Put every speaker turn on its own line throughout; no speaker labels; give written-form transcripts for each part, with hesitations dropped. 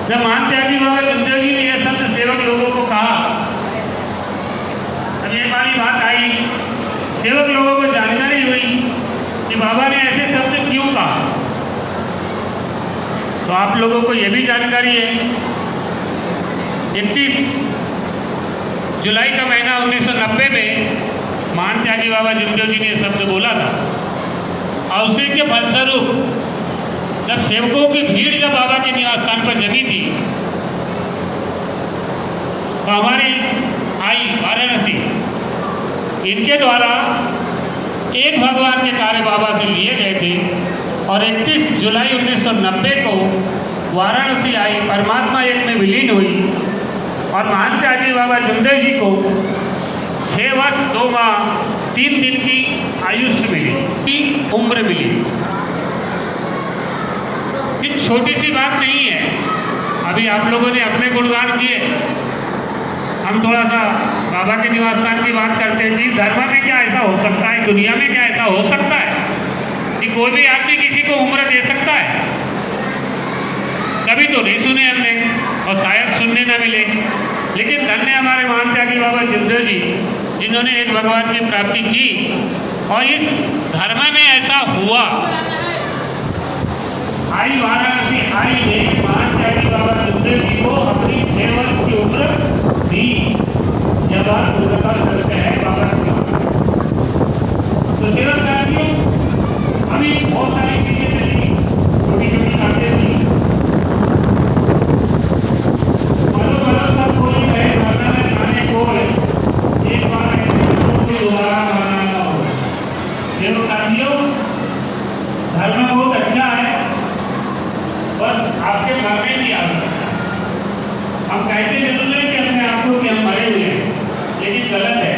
जब महान त्यागी बाबा जुमदेव जी ने यह संत सेवक लोगों को कहा, अब ये वाली बात आई, सेवक लोगों को जानकारी हुई कि बाबा ने ऐसे शब्द क्यों कहा। तो आप लोगों को यह भी जानकारी है, 31 जुलाई का महीना 1990 में महान त्यागी बाबा जुमदेव जी ने यह शब्द बोला था। और उसी के फलस्वरूप जब सेवकों की भीड़ जब बाबा के निवास स्थान पर जमी थी, तो हमारी आई वाराणसी, इनके द्वारा एक भगवान के कार्य बाबा से लिए गए थे और 31 जुलाई 1990 को वाराणसी आई, परमात्मा एक में विलीन हुई और महान त्यागी बाबा जुमदेव जी को 6 वर्ष 2 माह 3 दिन की आयुष्य मिली, की उम्र मिली। ये छोटी सी बात नहीं है। अभी आप लोगों ने अपने गुणगान किए, हम थोड़ा सा बाबा के निवास स्थान की बात करते हैं। जी, धर्म में क्या ऐसा हो सकता है, दुनिया में क्या ऐसा हो सकता है कि कोई भी आदमी किसी को उम्र दे सकता है? कभी तो नहीं सुने हमने और शायद सुनने ना मिले। लेकिन धन्य हमारे महान त्यागी बाबा जुमदेव जी, जिन्होंने एक भगवान की प्राप्ति की और इस धर्म में ऐसा हुआ। आई वाराणसी आई ने महान त्यागी बाबा जुमदेव जी को अपनी 6 वर्ष की उम्र दी। यह बात पूर्णतः सत्य है बाबा की। तो सेवक साथियों, अभी बहुत सारी चीजें चली, छोटी छोटी बातें थी, सब कोई है मरना में खाने को एक बार दोबारा मरना ना हो। सेवक साथियों, धर्म बहुत अच्छा है, बस आपके मरने की आवश्यकता है। हम कहते जरूर हैं कि अपने आप को कि हम मरे हुए हैं, लेकिन गलत है,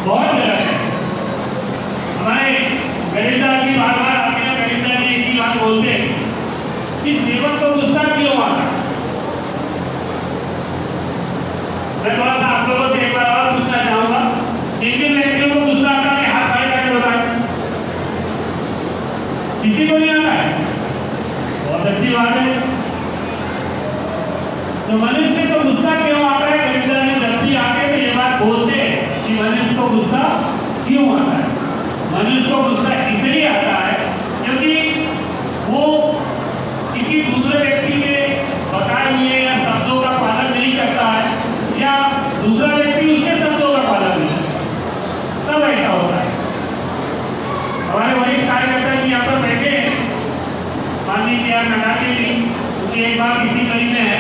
बहुत गलत है। हमारे गणेशदास जी बार बार आते हैं, गणेशदास जी इसी बात बोलते हैं कि सेवक को गुस्सा क्यों आता है। मैं थोड़ा सा आप लोगों से एक बार और पूछना चाहूंगा, किन व्यक्तियों को गुस्सा आता है? हाथ खड़े करके बताएं। किसी को नहीं आता है? बहुत अच्छी बात है। तो मनुष्य को गुस्सा क्यों आता है? गणेशदास जी जब भी आके तो ये बात बोलते हैं कि मनुष्य को गुस्सा क्यों आता है। मनुष्य को गुस्सा इसलिए आता है क्योंकि वो किसी दूसरे व्यक्ति के बताए हुए या शब्दों का पालन नहीं करता है, या दूसरा व्यक्ति उसके शब्दों का पालन नहीं करता, तब ऐसा होता है। हमारे वरिष्ठ कार्यकर्ता जी यहाँ पर बैठे हैं, मान लीजिए आप लगा के ली, क्योंकि एक बार किसी कड़ी में है,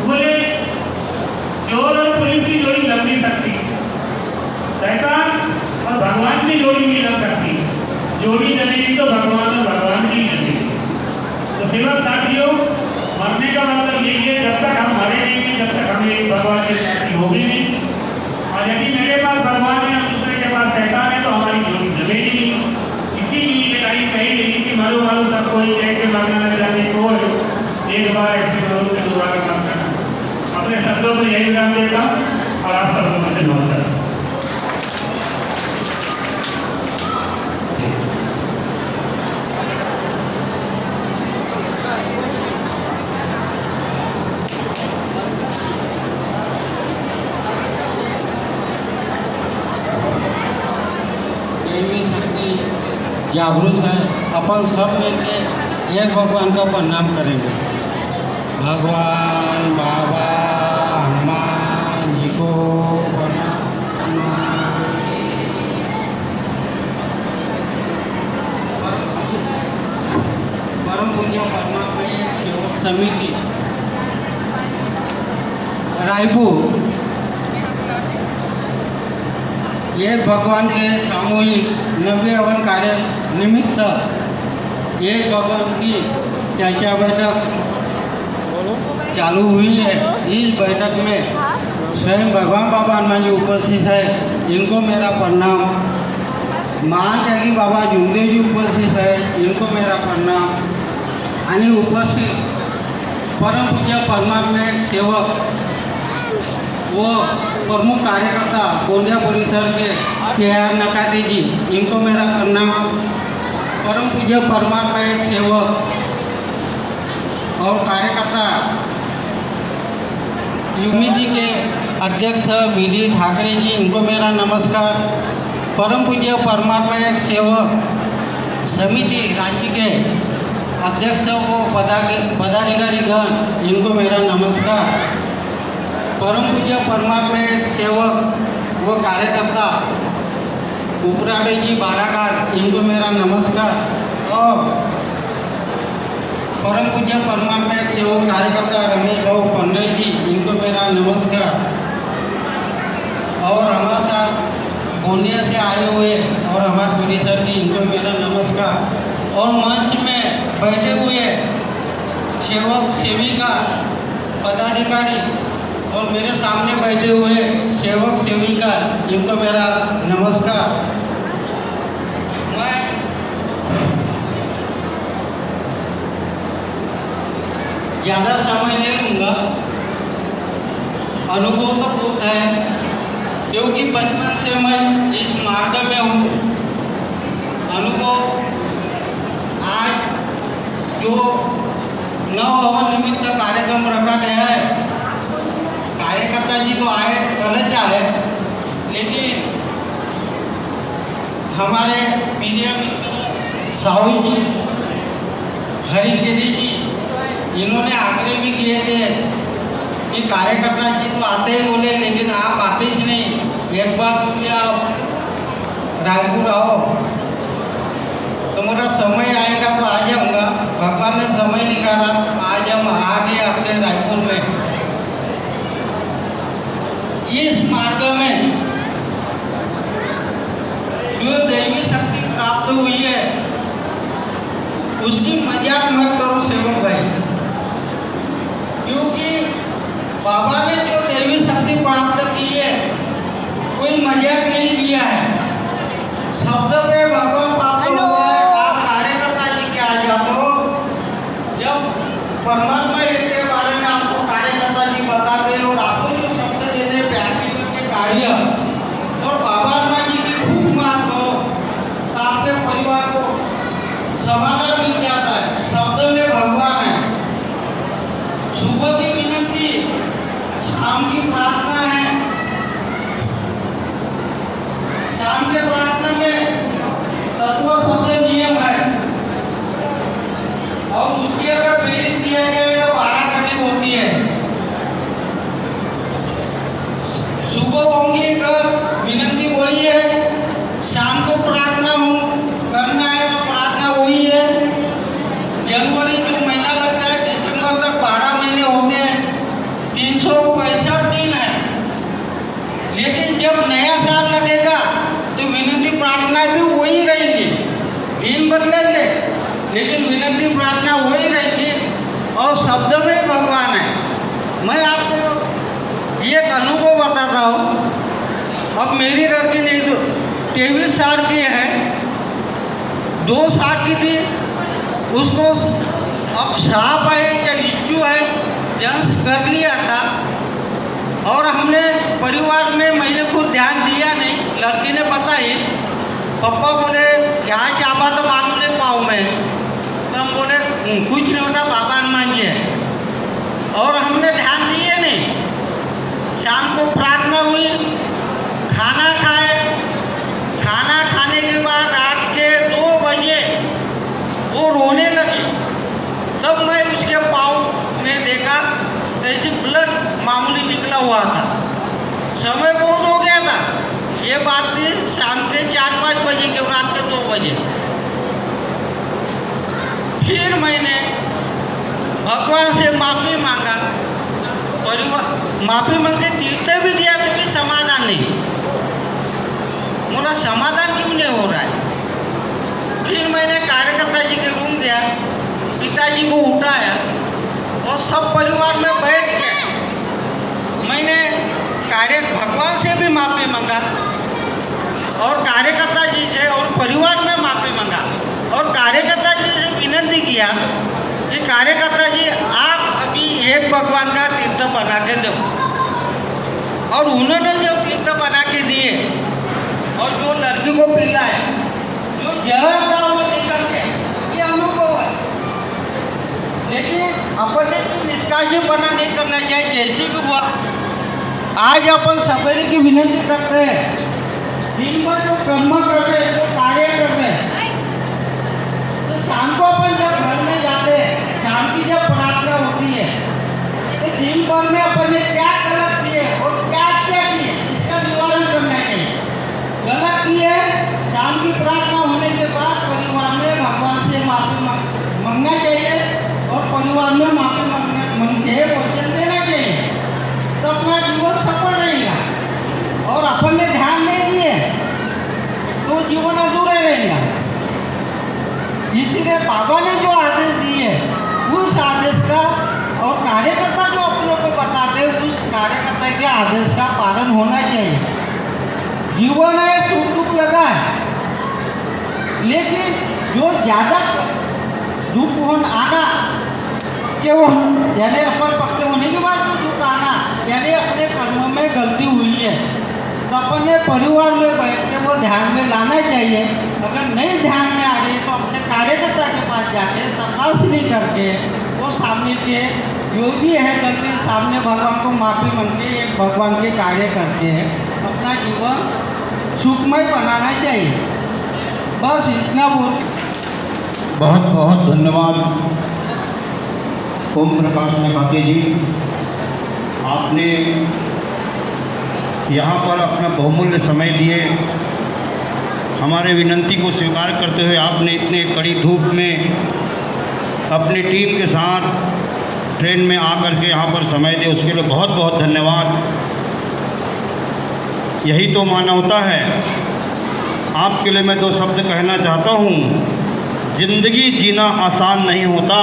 बोले चोर और पुलिस की जोड़ी लग नहीं सकती, शैतान और भगवान की जोड़ी नहीं लग सकती। जोड़ी चलेगी तो भगवान और भगवान की चलेगी। तो सेवक साथियों, मरने का मतलब यही है, जब तक हम मरे नहीं, जब तक हमें भगवान से प्राप्ति होगी नहीं। और यदि मेरे पास भगवान है और दूसरे के पास शैतान है तो हमारी जोड़ी जमेगी नहीं। इसीलिए लड़ाई कही गई कि मारो मारो सब कोई कह के मरना लग जाने को एक बार ऐसे करो कि दोबारा मत करना। अपने शब्दों में यही विराम देता और आप सब लोगों से नमस्कार।
जागरूक है, अपन सब मिलके एक भगवान का प्रणाम करेंगे। भगवान बाबा हनुमान जी को परम पूज्य परमात्मा सेवक समिति रायपुर एक भगवान के सामूहिक 90वें कार्य निमित्त एक भगवान की चर्चा बैठक चालू हुई है। इस बैठक में स्वयं भगवान बाबा हनुमान जी उपस्थित है, इनको मेरा प्रणाम। महान त्यागी बाबा जुमदेव जी उपस्थित है, इनको मेरा प्रणाम। आणि उपस्थित परम पूज्य परमात्मा सेवक वो प्रमुख कार्यकर्ता गोंदिया परिसर के KR नकाते जी, इनको मेरा प्रणाम। परम पूज्य परमात्मा सेवक और कार्यकर्ता समिति के अध्यक्ष वीडी ठाकरे जी, इनको मेरा नमस्कार। परम पूज्य परमात्मा एक सेवक समिति राज्य के अध्यक्ष व पदाधिकारीगण, इनको मेरा नमस्कार। परम पूज्य परमात्मा एक सेवक व कार्यकर्ता उपराड़े जी बालाघाट, इनको मेरा नमस्कार। और परम पूज्य परमात्मा एक सेवक कार्यकर्ता रमेश भाऊ पंडे जी, इनको मेरा नमस्कार। और हमारे साथ गोंदिया से आए हुए और हमारे परिसर जी, इनको मेरा नमस्कार। और मंच में बैठे हुए सेवक सेविका पदाधिकारी और मेरे सामने बैठे हुए सेवक सेविका, इनको मेरा नमस्कार। मैं ज़्यादा समय नहीं लूँगा, अनुभव तो बहुत है क्योंकि बचपन से मैं इस मार्ग में हूँ। अनुभव आज जो नवभवन निमित्त कार्यक्रम रखा गया है, कार्यकर्ता जी तो आए, कल आए, लेकिन हमारे प्रिय मित्र साहू जी, हरिगिरी जी, इन्होंने आग्रह भी किए थे कि कार्यकर्ता जी तो आते ही बोले, लेकिन आप आते ही नहीं, एक बार बोलिए आप रायपुर आओ। तो मेरा समय आएगा तो आ जाऊँगा। भगवान ने समय निकाला, आज हम आ गए अपने रायपुर में। इस मार्ग में जो दैवी शक्ति प्राप्त हुई है उसकी मजाक मत करो सेवक भाई, क्योंकि बाबा ने जो दैवी शक्ति प्राप्त की है कोई मजाक नहीं किया है। शब्द पे भगवान प्राप्त हुआ है। आप कार्यकर्ता जी के आ जाओ, जब परमात्मा के बारे में आपको कार्यकर्ता जी बताते हैं और आपको जो शब्द देते प्यार कार्य और बाबा जी की खूब मान हो तो आपके परिवार को समाधान मिल जाता है। शब्द में भगवान है। सुबह की विनती, शाम की प्रार्थना है। शाम के प्रार्थना में तत्व शब्द नियम है और उसके अगर प्रेरित किया जाए तो 12 घंटे होती है। सुबह होंगी कर विनती वही है, शाम को प्रार्थना करना है तो प्रार्थना वही है। जनवरी जो महीना लगता है दिसंबर तक 12 महीने होते हैं, 365 दिन है। लेकिन जब नया साल लगेगा तो विनती प्रार्थना भी वही रहेगी। दिन बदलेंगे लेकिन विनती प्रार्थना वही रहेगी और शब्द में भगवान है। मैं आपको एक अनुभव बताता हूँ। अब मेरी लड़की नहीं तो 23 साल की है, 2 साल की थी, उसको अब सांप है या बिच्छू है जंस कर लिया था और हमने परिवार में मैंने कुछ ध्यान दिया नहीं। लड़की ने बताई, पापा बोले यहाँ चापा तो मालूम नहीं पाऊँ मैं। तो हम बोले कुछ नहीं होता, बाबा हनुमान जी है। और हमने ध्यान दिए नहीं। शाम को प्रार्थना हुई, खाना खाए, खाना खाने के बाद रात के 2 बजे वो रोने लगी। तब मैं उसके पाँव में देखा ऐसे ब्लड मामूली निकला हुआ था। समय बहुत हो गया था, ये बात थी शाम के 4-5 बजे के, रात के 2 बजे। फिर मैंने भगवान से माफ़ी मांगा, माफ़ी मांगे तीर्थ भी दिया तो भी समाधान नहीं। मेरा समाधान क्यों नहीं हो रहा है? फिर मैंने कार्यकर्ता जी के रूम गया, पिताजी को उठाया और सब परिवार में बैठ के मैंने भगवान से भी माफ़ी मांगा और कार्यकर्ता जी से और परिवार में माफ़ी मांगा और कार्यकर्ता जी से विनती किया कि कार्यकर्ता जी आप अभी एक भगवान का तीर्थ बना के दो। और उन्होंने जो तीर्थ बना के दिए और जो लड़की को पिलाए, जो जहर था वो निकल के, ये अनुभव है। लेकिन अपन ने निष्काळजीपणा नहीं करना चाहिए। जैसे भी हुआ आज अपन सवेरे की विनती करते हैं, दिन में जो कर्म कर रहे हैं, जो कार्य कर रहे हैं, तो शाम को अपन जब घर में जाते हैं, शाम की जब प्रार्थना होती है, तो दिन भर में अपन ने क्या गलत किए और क्या क्या किए इसका निवारण करना चाहिए। गलत किए, शाम की प्रार्थना होने के बाद परिवार में भगवान से माफी मांगना चाहिए और परिवार में माफी मांग के वचन देना चाहिए, तो अपना जीवन सफल रहेगा। और अपन ने ध्यान नहीं दिए तो जीवन अधूरा रहेगा। इसीलिए बाबा ने जो आदेश दिए उस आदेश का, और कार्यकर्ता जो अपनों को बताते हैं उस कार्यकर्ता के आदेश का पालन होना चाहिए। जीवन है सुख दुख लगा है, लेकिन जो ज़्यादा दुख आना क्यों, यानी अपन पक्के होने के बाद भी दुख आना, यानी अपने कर्मों में गलती हुई है, तो अपने परिवार में बैठ के वो ध्यान में लाना चाहिए। अगर नहीं ध्यान में आ रही तो अपने कार्यकर्ता के पास जाके तपासनी करके वो सामने के जो भी है गलती सामने भगवान को माफ़ी मांग के एक भगवान के कार्य करते हैं, अपना जीवन सुखमय बनाना चाहिए। बस इतना बोल।
बहुत बहुत धन्यवाद ओम प्रकाश नकाते जी, आपने यहाँ पर अपना बहुमूल्य समय दिए। हमारे विनंती को स्वीकार करते हुए आपने इतने कड़ी धूप में अपनी टीम के साथ ट्रेन में आकर के यहाँ पर समय दिया, उसके लिए बहुत बहुत धन्यवाद। यही तो मानवता है। आपके लिए मैं दो शब्द कहना चाहता हूँ। जिंदगी जीना आसान नहीं होता,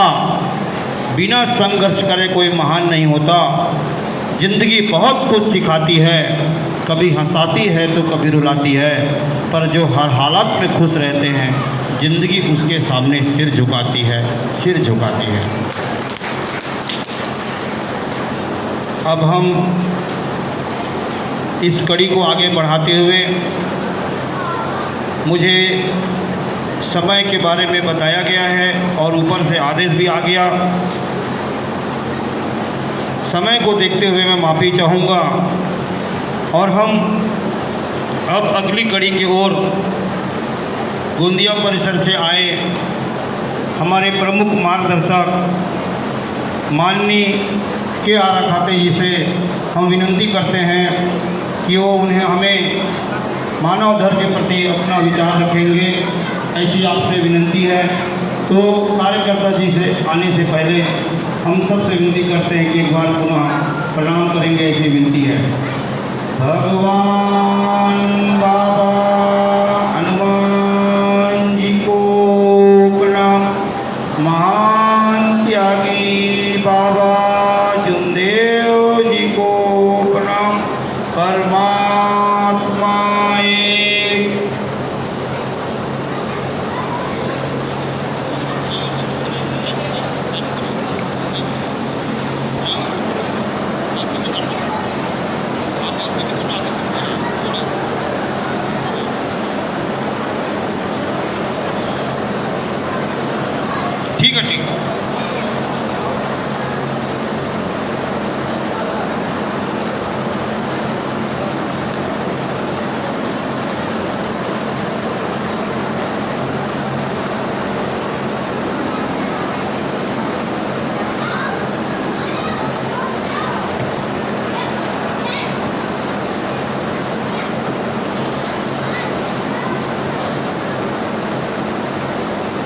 बिना संघर्ष करे कोई महान नहीं होता। जिंदगी बहुत कुछ सिखाती है, कभी हंसाती है तो कभी रुलाती है, पर जो हर हालात में खुश रहते हैं जिंदगी उसके सामने सिर झुकाती है, सिर झुकाती है। अब हम इस कड़ी को आगे बढ़ाते हुए, मुझे समय के बारे में बताया गया है और ऊपर से आदेश भी आ गया। समय को देखते हुए मैं माफ़ी चाहूँगा और हम अब अगली कड़ी की ओर गोंदिया परिसर से आए हमारे प्रमुख मार्गदर्शक माननीय के आर खाते जी से हम विनती करते हैं कि वो हमें मानव धर्म के प्रति अपना विचार रखेंगे, ऐसी आपसे विनती है। तो कार्यकर्ता जी से आने से पहले हम सबसे विनती करते हैं कि एक बार पुनः प्रणाम करेंगे, ऐसी विनती है। भगवान बाबा हनुमान जी को प्रणाम। महान त्यागी बाबा जुमदेव जी को प्रणाम। परमात्मा एक। ठीक है, ठीक है।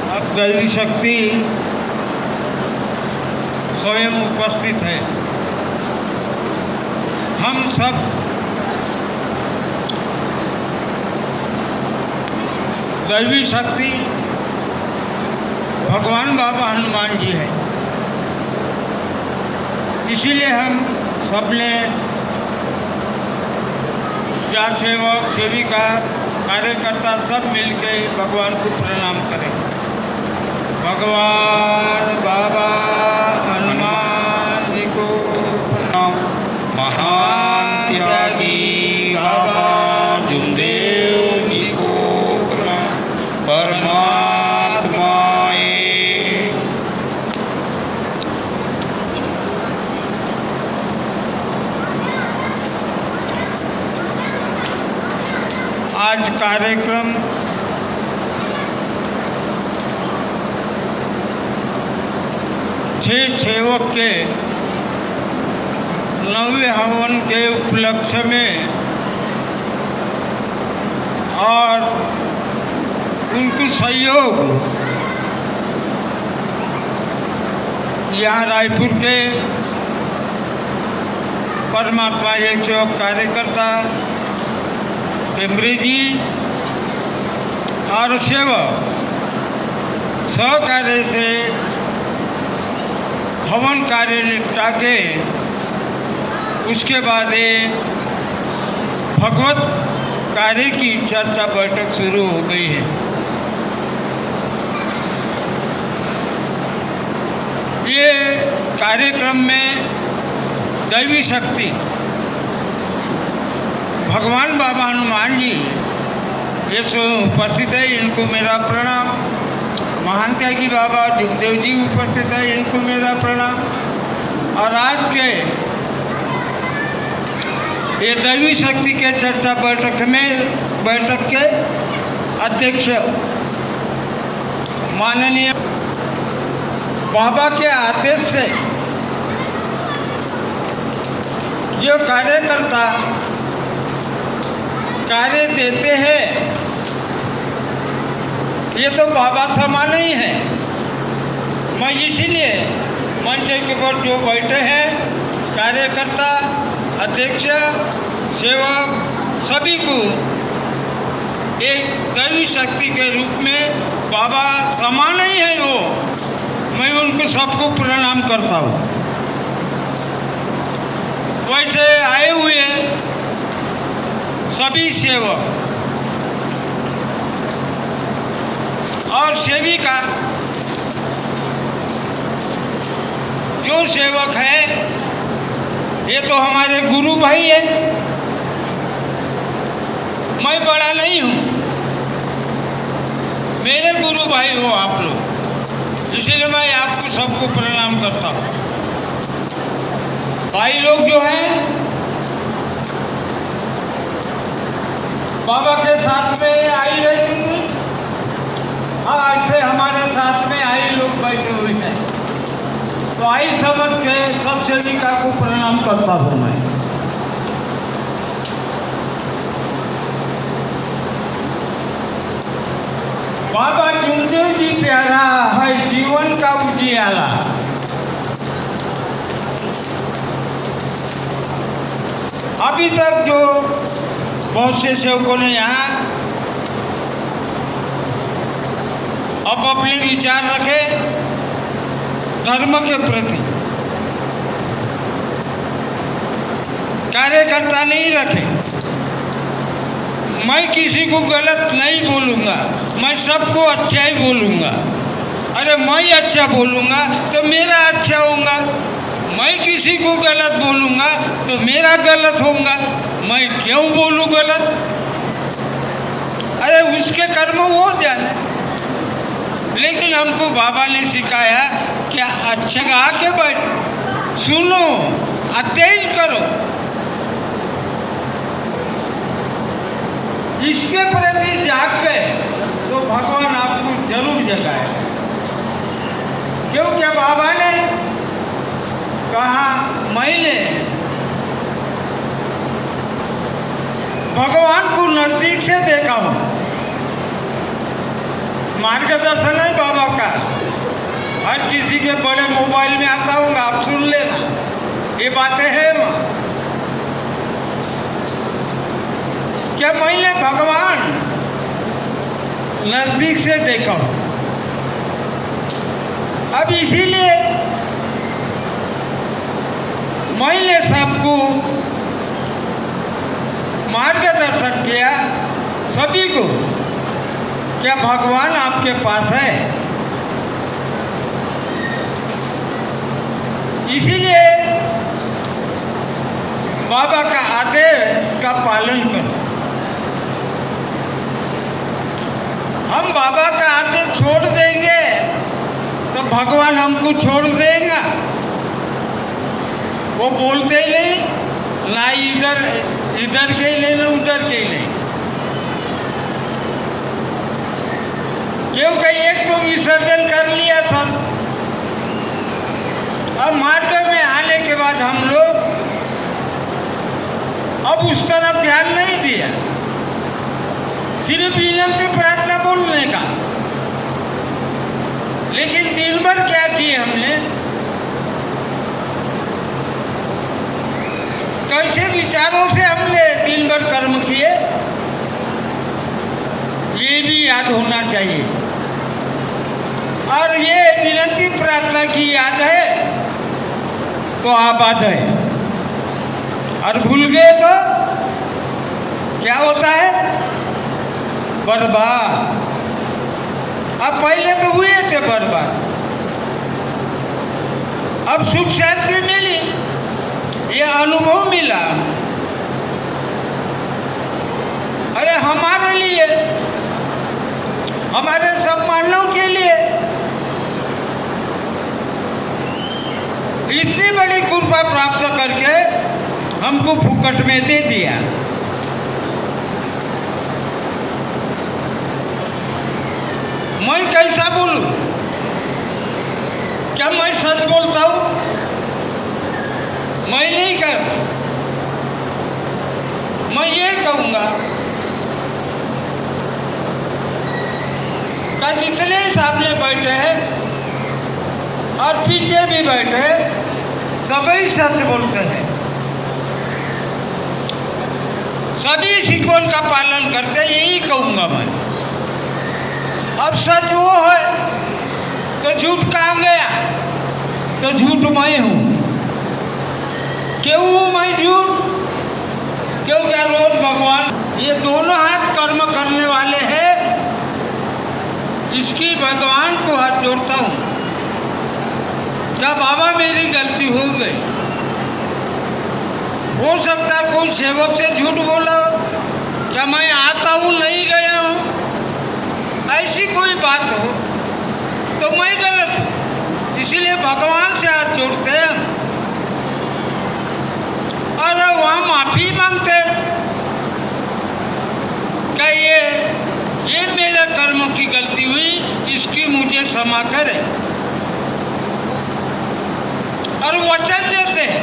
अब दैवी शक्ति स्वयं उपस्थित है। हम सब दैवी शक्ति भगवान बाबा हनुमान जी है। इसीलिए हम सबने चार सेवक सेविका कार्यकर्ता सब मिलकर भगवान को प्रणाम करें। भगवान बाबा हनुमान जी को प्रणाम। महान त्यागी बाबा जुमदेव जी को प्रणाम। परमात्मा एक।
आज कार्यक्रम छह सेवक के नव्य हवन के उपलक्ष्य में और उनके सहयोग यहाँ रायपुर के परमात्मा एक सेवक कार्यकर्ता टेमरी जी और सेवक सहकार्य से हवन कार्य निपटा के उसके बाद भगवत कार्य की चर्चा बैठक शुरू हो गई है। ये कार्यक्रम में दैवी शक्ति भगवान बाबा हनुमान जी ये उपस्थित है, इनको मेरा प्रणाम। महान त्यागी बाबा जुगदेव जी उपस्थित है, इनको मेरा प्रणाम। और आज के ये दैवी शक्ति के चर्चा बैठक के अध्यक्ष माननीय बाबा के आदेश से जो कार्यकर्ता कार्य देते हैं ये तो बाबा समान ही है। मैं इसीलिए मंच के ऊपर जो बैठे हैं कार्यकर्ता अध्यक्ष सेवक सभी को एक दैवी शक्ति के रूप में बाबा समान ही है वो, मैं उनको सबको प्रणाम करता हूँ। वैसे आए हुए सभी सेवक और सेविका जो सेवक है ये तो हमारे गुरु भाई है। मैं बड़ा नहीं हूँ, मेरे गुरु भाई हो आप लोग, इसीलिए मैं आपको सबको प्रणाम करता हूँ। भाई लोग जो हैं बाबा के साथ में आई रहती थी, आज से हमारे साथ में आई लोग बैठे हुए हैं, तो आई समझ के सब सेविका को प्रणाम करता हूँ मैं। बाबा जुगदेव जी प्यारा है जीवन का उजियाला। अभी तक जो बहुत से सेवकों ने यहाँ अब अपने विचार रखे धर्म के प्रति, कार्यकर्ता नहीं रखे। मैं किसी को गलत नहीं बोलूँगा, मैं सबको अच्छा ही बोलूँगा। अरे मैं अच्छा बोलूँगा तो मेरा अच्छा होगा, मैं किसी को गलत बोलूँगा तो मेरा गलत होगा। मैं क्यों बोलूँ गलत? अरे उसके कर्म हो जाए। लेकिन हमको बाबा ने सिखाया कि अच्छा गा के बैठ, सुनो, अध्ययन करो, इसके प्रति जाग गए तो भगवान आपको जरूर जगाए। क्योंकि बाबा ने कहा मैंने भगवान को नजदीक से देखा हूँ। मार्गदर्शन है बाबा का, हर किसी के बड़े मोबाइल में आता होगा, आप सुन लेना, ये बातें हैं। क्या मैंने भगवान नजदीक से देखा हूँ। अब इसीलिए मैंने सबको मार्गदर्शन किया, सभी को, क्या भगवान आपके पास है। इसीलिए बाबा का आदेश का पालन करो। हम बाबा का आदेश छोड़ देंगे तो भगवान हमको छोड़ देगा। वो बोलते ही नहीं, ना इधर के ही नहीं, ना उधर के ही नहीं। क्योंकि एक तो विसर्जन कर लिया था। अब मार्ग में आने के बाद हम लोग अब उस तरफ ध्यान नहीं दिया, सिर्फ विनती प्रार्थना बोलने का। लेकिन दिन भर क्या किए हमने, कैसे विचारों से हमने दिन भर कर्म किए, ये भी याद होना चाहिए। और ये विनती प्रार्थना की याद है तो आबाद है, और भूल गए तो क्या होता है, बर्बाद। अब पहले तो हुए थे बर्बाद, अब सुख शांति मिली, ये अनुभव मिला। अरे हमारे लिए, हमारे सब मानव के लिए इतनी बड़ी कृपा प्राप्त करके हमको फुकट में दे दिया। मैं कैसा बोलूं, क्या मैं सच बोलता हूं? मैं नहीं करता। मैं ये कहूंगा कि जितने सामने बैठे हैं और पीछे भी बैठे सभी सच बोलते हैं, सभी शिकवन का पालन करते हैं, यही कहूंगा मैं। अब सच वो है तो झूठ कहाँ गया, तो झूठ मैं हूं। क्यों हूं मैं झूठ? क्योंकि रोज भगवान ये दोनों हाथ कर्म करने वाले हैं, इसकी भगवान को हाथ जोड़ता हूं। क्या बाबा मेरी गलती हो गई? हो सकता है कोई सेवक से झूठ बोला हो, क्या मैं आता हूं नहीं गया हूं, ऐसी कोई बात हो तो मैं गलत हूं, इसलिए भगवान से हाथ जोड़ते हैं और वहाँ माफी मांगते कि ये मेरे कर्मों की गलती हुई, इसकी मुझे क्षमा करे। और वचन देते हैं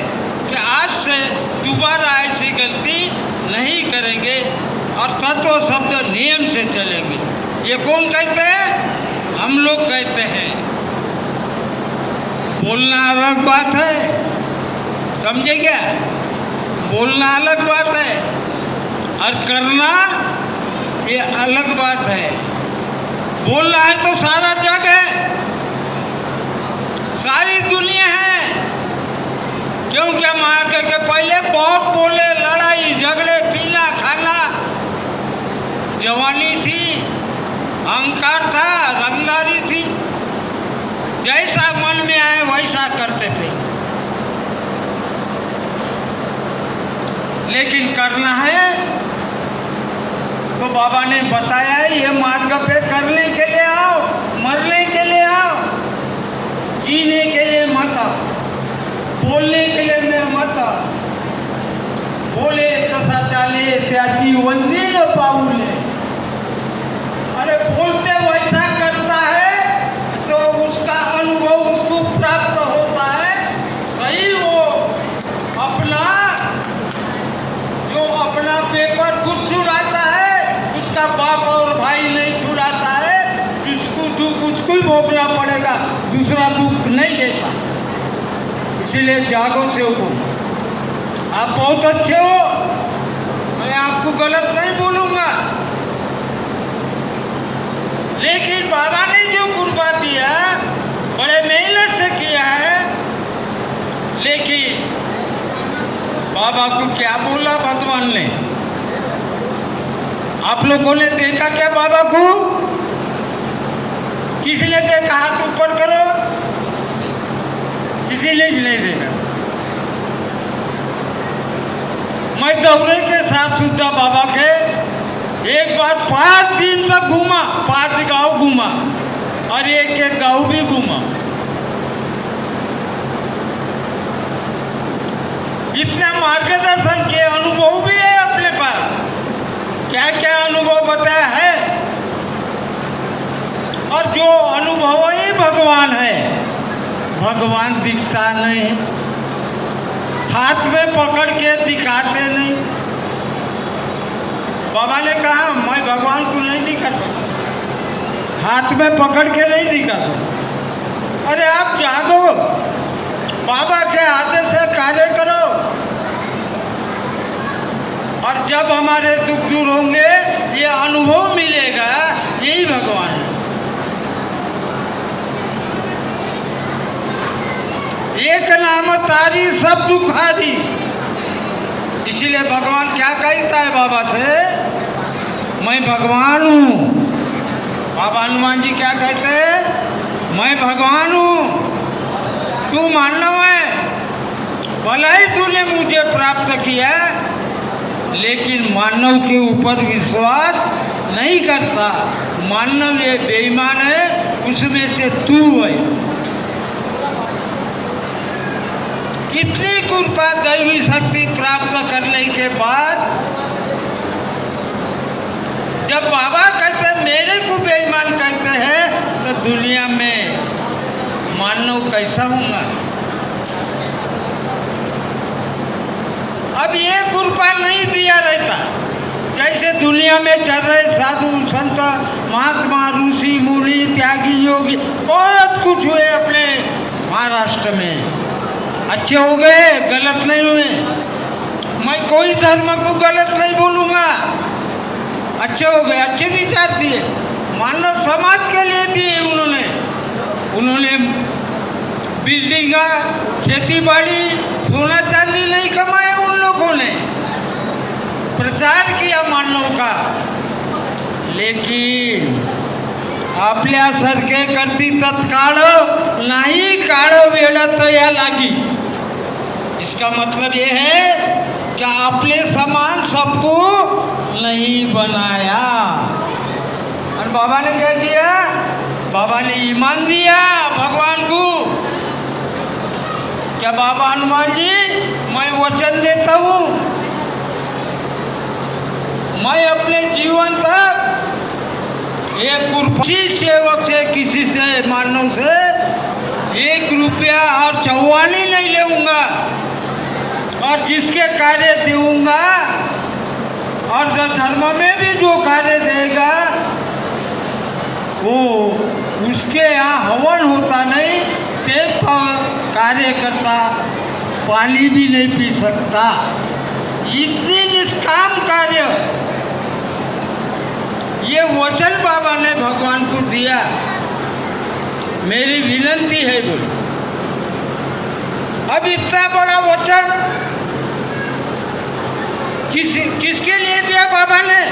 कि आज से दोबारा ऐसी गलती नहीं करेंगे और तत्व शब्द नियम से चलेंगे। ये कौन कहते हैं? हम लोग कहते हैं। बोलना अलग बात है, समझे क्या? बोलना अलग बात है और करना ये अलग बात है। बोलना है तो सारा जग है, सारी दुनिया है। क्योंकि मार के पहले बहुत बोले, लड़ाई झगड़े, पीना खाना, जवानी थी, अहंकार था, रंगदारी थी, जैसा मन में आए वैसा करते थे। लेकिन करना है तो बाबा ने बताया है, ये मार्ग पे करने के लिए आओ, मरने के लिए आओ, जीने के लिए मत आओ, बोलने के लिए मत आओ। बोले तथा चाले त्याची वंदिल पाऊले। अरे बोलते वैसा करता है तो उसका अनुभव उसको प्राप्त होता है। सही वो अपना जो अपना पेपर खुद छुड़ाता है, उसका बाप और भाई नहीं छुड़ाता है, जिसको दुख उसको ही भोगना पड़ेगा, दूसरा दुख नहीं देता। इसलिए जागो से उठो। आप बहुत अच्छे हो, मैं आपको गलत नहीं बोलूँगा, लेकिन बाबा ने जो कृपा दिया बड़े मेहनत से किया है। लेकिन बाबा को क्या बोला भगवान ने? आप लोगों ने देखा क्या बाबा को? किसी ने देखा? हाथ ऊपर करो। किसी ने नहीं देखा। मैं दौरे के साथ सुधा बाबा के एक बार 5 दिन तक घूमा, 5 गांव घूमा और एक गांव भी घूमा। इतना मार्गदर्शन के अनुभव भी है अपने पास। क्या क्या अनुभव बताया है और जो अनुभव ही भगवान है। भगवान दिखता नहीं, हाथ में पकड़ के दिखाते नहीं। बाबा ने कहा मैं भगवान को नहीं दिखा सकता, हाथ में पकड़ के नहीं दिखा सकता। अरे आप जागो, बाबा के आदेश से कार्य करो, और जब हमारे दुख दूर होंगे ये अनुभव मिलेगा, यही भगवान है। एक नाम तारी सब दुखारी, इसीलिए भगवान क्या कहता है बाबा से, मैं भगवान हूँ। बाबा हनुमान जी क्या कहते हैं, मैं भगवान हूँ, तू मानव है, भला ही तूने मुझे प्राप्त किया, लेकिन मानव के ऊपर विश्वास नहीं करता। मानव ये बेईमान है, उसमें से तू है। इतनी कृपा दैवी शक्ति प्राप्त करने के बाद जब बाबा कहते मेरे को बेईमान कहते हैं, तो दुनिया में मानव कैसा होगा। अब ये कृपा नहीं दिया रहता, जैसे दुनिया में चल रहे साधु संत महात्मा ऋषि मुनि त्यागी योगी बहुत कुछ हुए अपने महाराष्ट्र में, अच्छे हो गए, गलत नहीं हुए। मैं कोई धर्म को गलत नहीं बोलूँगा, अच्छे हो गए, अच्छे विचार दिए, मानव समाज के लिए दिए उन्होंने बिल्डिंग, खेती बाड़ी, सोना चांदी नहीं कमाया उन लोगों ने, प्रचार किया मानव का। लेकिन आपल्यासारखे करती तत्काळ नाही काळ वेळात या लागी। इसका मतलब ये है कि अपने समान सबको नहीं बनाया। और बाबा ने क्या किया, बाबा ने ईमान दिया भगवान को। क्या बाबा हनुमान जी, मैं वचन देता हूँ, मैं अपने जीवन तक एक किसी सेवक से, किसी से मानव से 1 रुपया और चौवानी नहीं लेऊंगा, और जिसके कार्य दूंगा और धर्म में भी जो कार्य देगा वो उसके यहाँ हवन होता नहीं, सिर्फ कार्य करता, पानी भी नहीं पी सकता। इतनी निष्काम कार्य, ये वचन बाबा ने भगवान को दिया। मेरी विनती है बोलो, अब इतना बड़ा वचन किसके लिए दिया बाबा ने,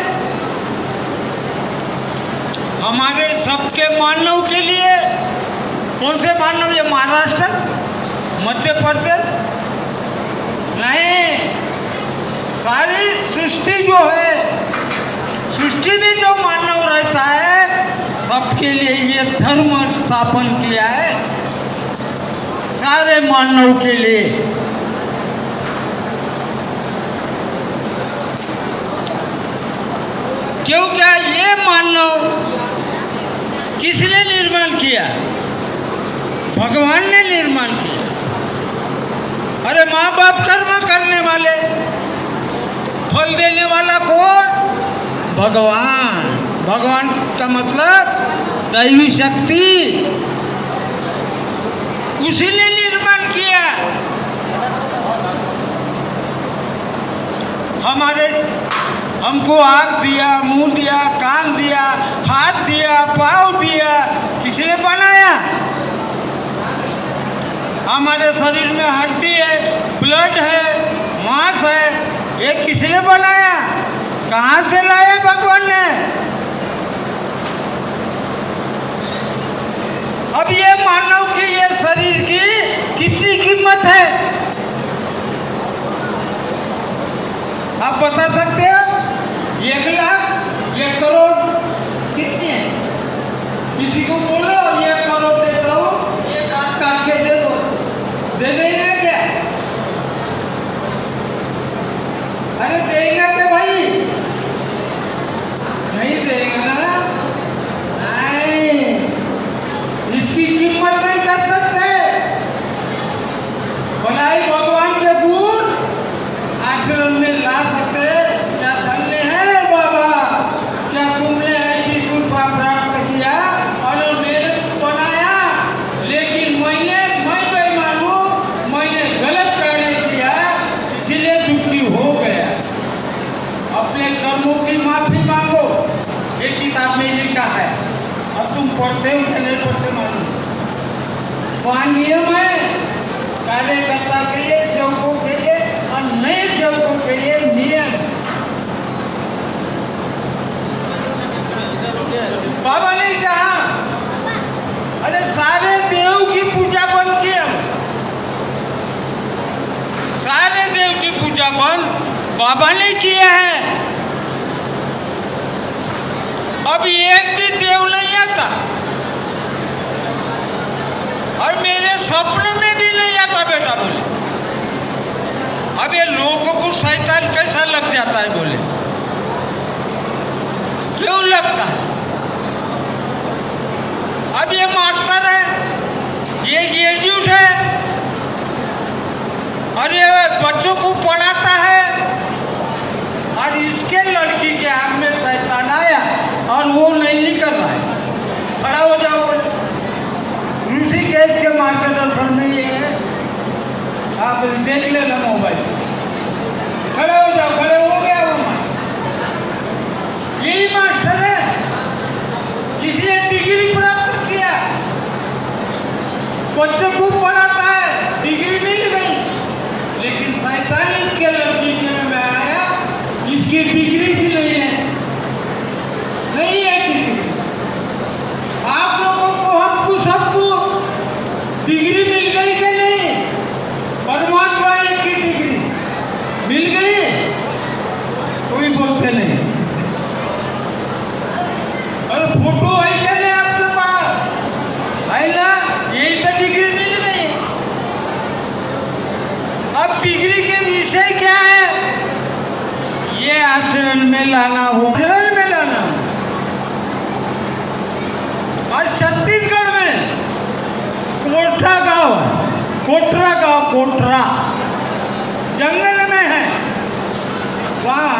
हमारे सबके मानव के लिए। कौन से मानव, ये महाराष्ट्र, मध्य प्रदेश नहीं, सारी सृष्टि जो है, सृष्टि में जो मानव रहता है सबके लिए ये धर्म स्थापन किया है, सारे मानव के लिए। क्योंकि ये मानव किसने निर्माण किया, भगवान ने निर्माण किया। अरे माँ बाप कर्म करने वाले, फल देने वाला कौन, भगवान। भगवान का मतलब दैवी शक्ति, उसी ने निर्माण किया। हमको आँख दिया, मुंह दिया, कान दिया, हाथ दिया, पाँव दिया, किसने बनाया। हमारे शरीर में हड्डी है, ब्लड है, मांस है, ये किसने बनाया, कहाँ से लाया भगवान ने। अब ये मानव की, ये शरीर की कितनी कीमत है आप बता सकते हो। 1 लाख, 1 करोड़ कितनी है, किसी को बोलो 1 करोड़ देता हूँ, 1 हाथ काट के दे दो, दे देंगे क्या। अरे देगा क्या भाई, नहीं देगा ना, नहीं। आचरण में ला सकते, क्या धन्य है बाबा, क्या तुमने ऐसी कृपा प्राप्त किया और मेरे को बनाया। लेकिन मैं बेईमान हूँ, मैंने गलत कार्य किया, इसलिए दुखी हो गया। अपने कर्मों की माफी मांगो, ये किताब में लिखा है। अब तुम पढ़ते हो या नहीं पढ़ते मालूम। वहाँ नियम है, कार्यकर्ता के लिए, सेवकों के लिए और नए सेवकों के लिए नियम। बाबा ने कहा, अरे सारे देव की पूजा बंद की, सारे देव की पूजा बंद बाबा ने किया है। अब एक भी देव नहीं आता और मेरे स्वप्न में भी नहीं आता बेटा बोले। अब ये लोगों को शैतान कैसा लग जाता है बोले, क्यों लगता है? अब ये मास्टर है, ये ग्रेजुएट है और ये बच्चों को पढ़ाता है और इसके लड़की के हाथ में शैतान आया और वो नहीं कर रहा है। खड़ा हो जाओ, ऋषिकेश के मार्गदर्शन में ये है, आप देख लेना मोबाइल। खड़े हो जाओ, खड़े हो गया वो यही मास्टर है, इसने डिग्री प्राप्त किया, बच्चों को पढ़ाता है, डिग्री मिल गई। लेकिन शैतान इसके लड़की के में आया, इसकी डिग्री भी नहीं है, नहीं है डिग्री। आप लोगों को, हमको सबको डिग्री मिल गई कि नहीं? परमात्मा की डिग्री मिल गई, कोई बोलते नहीं। और फोटो है क्या नहीं आपके पास? है ना, यही तो डिग्री मिल गई। अब डिग्री के विषय क्या है? ये आचरण में लाना हो, आचरण में लाना हो। और छत्तीसगढ़ में कोठरा गांव है, कोठरा गांव, कोठरा जंगल में है। वहाँ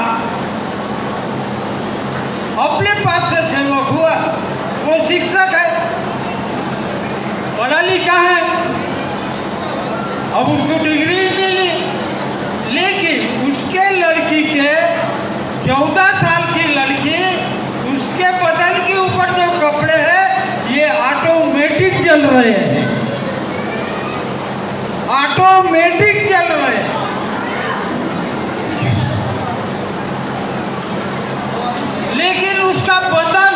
अपने पास से सेवक हुआ, वो शिक्षक है, पढ़ा लिखा है, अब उसको डिग्री मिली। लेकिन उसके लड़की के 14 साल की लड़की, उसके बदन के ऊपर जो कपड़े हैं ये ऑटोमेटिक चल रहे हैं, ऑटोमेटिक चल रहे हैं। लेकिन उसका बदन,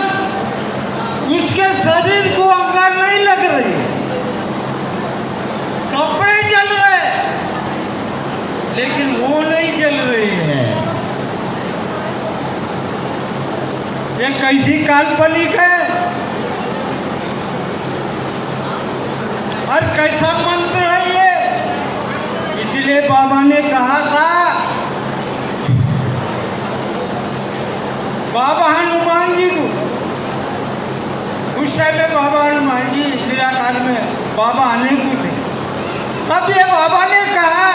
उसके शरीर को अंगार नहीं लग रही, कपड़े चल रहे हैं लेकिन वो नहीं चल रही है। ये कैसी काल्पनिक है और कैसा मंत्र है ये। इसलिए बाबा ने कहा था, बाबा हनुमान जी को, उस टाइम में बाबा हनुमान जी निराकार में बाबा अनेक थे, तब ये बाबा ने कहा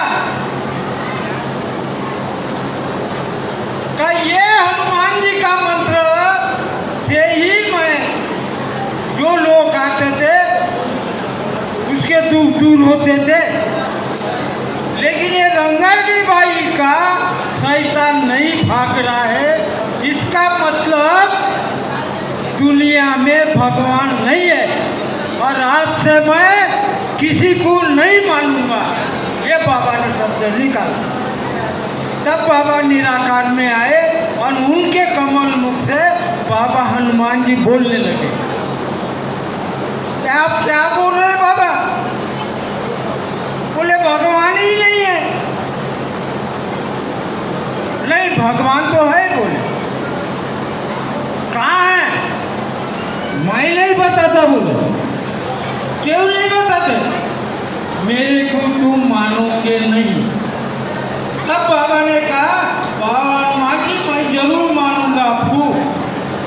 कि ये हनुमान जी का मंत्र से ही मैं, जो लोग आते थे उसके दुख दूर होते थे। लेकिन ये रंगाजी बाई का शैतान नहीं भाग रहा है, इसका मतलब दुनिया में भगवान नहीं है और आज से मैं किसी को नहीं मानूंगा। ये बाबा ने शब्द निकाला। तब बाबा निराकार में आए और उनके कमल मुख से बाबा हनुमान जी बोलने लगे। आप क्या बोल रहे हैं बाबा? बोले भगवान ही नहीं है। नहीं, भगवान तो है। बोले कहाँ है? मैं नहीं बताता। बोले क्यों नहीं बताते? मेरे को तुम मानोगे नहीं। तब बाबा ने कहा, बाबा माँ जी मैं जरूर मानूंगा आपको,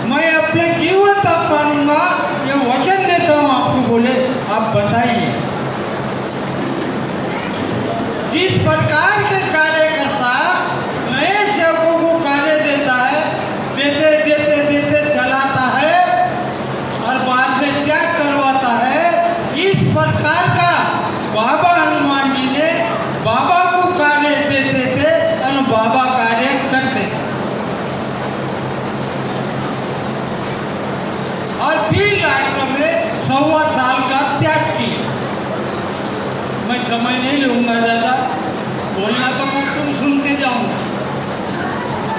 मैं अपने जीवन तक मानूंगा, ये वचन देता हूँ आपको। बोले आप बताइए। जिस प्रकार के कार्यकर्ता 1.25 साल का त्याग किया। मैं समय नहीं लूँगा ज़्यादा, बोलना तो मैं तुम सुनते जाऊँगा,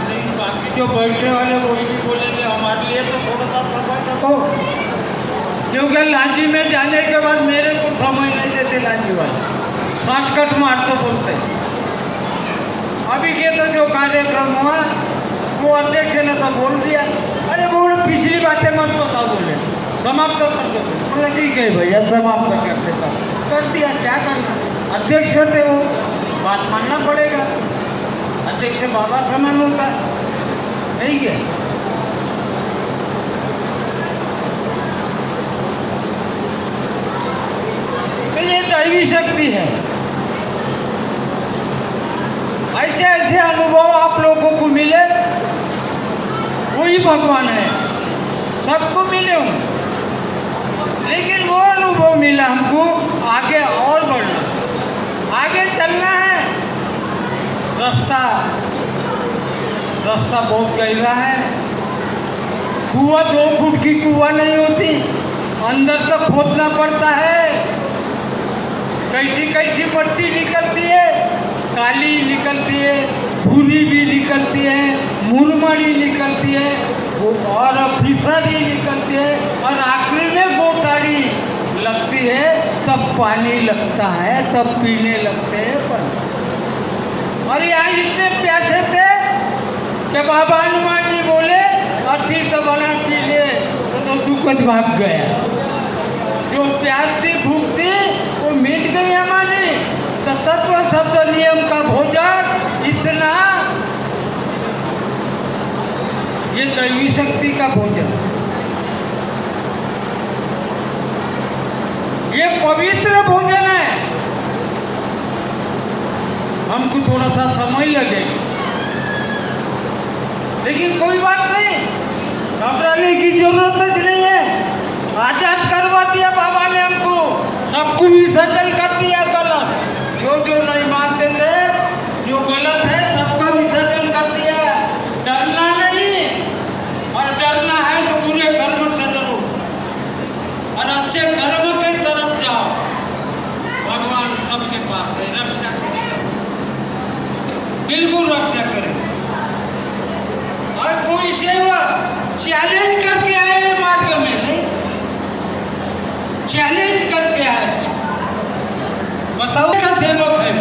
लेकिन बाकी जो बैठने वाले वो भी बोलेंगे हमारे लिए तो थोड़ा सा समय रखो, क्योंकि लांची में जाने के बाद मेरे को समय नहीं देते लांची वाले, शॉर्टकट मार तो बोलते हैं। अभी के तो जो कार्यक्रम हुआ वो अध्यक्ष ने तो बोल दिया, अरे बोल पिछली बातें मत बताओ, बोले समाप्त कर दो। बोला ठीक है भैया समाप्त कर देता, कर दिया, क्या करना, अध्यक्ष थे वो, बात मानना पड़ेगा, अध्यक्ष बाबा समान होता है, नहीं क्या? तो ये दैवी शक्ति है। ऐसे ऐसे अनुभव आप लोगों को मिले, वही भगवान है, सबको मिले होंगे, लेकिन वो अनुभव मिला हमको आगे और बढ़ना, आगे चलना है। रास्ता बहुत गहरा है, कुआं 2 फुट की कुआं नहीं होती, अंदर तक खोदना पड़ता है, कैसी कैसी पट्टी निकलती है, काली निकलती है, भूरी भी निकलती है, मुरमड़ी निकलती है, और फिसली निकलती है, और आखिरी में गोटाड़ी लगती है, तब पानी लगता है, तब पीने लगते हैं पानी। और यहाँ इतने प्यासे थे कि बाबा हनुमान जी बोले अथी तो बना पी ले, तो दुखद भाग गया। जो प्यास थी, भूख थी, वो मिट गई हमारी। तो तत्व शब्द नियम का भोजन इतना, ये दैवी शक्ति का भोजन, ये पवित्र भोजन है। हमको थोड़ा सा समय लगेगा, लेकिन कोई बात नहीं, घबराने की जरूरत नहीं है। आजाद करवा दिया बाबा ने हमको, सबको भी सेटल कर दिया गलत, जो नहीं मानते थे, जो गलत है सबका भी सेटल कर दिया। डरना नहीं, और डरना है तो बुरे कर्म से डरो और अच्छे कर्म के तरफ जाओ, भगवान सबके पास है, रक्षा करेगा, बिल्कुल रक्षा करेगा। और कोई सेवक चैलेंज करके आए मार्ग में, नहीं चैलेंज करके आए, बताओ क्या सेवक है।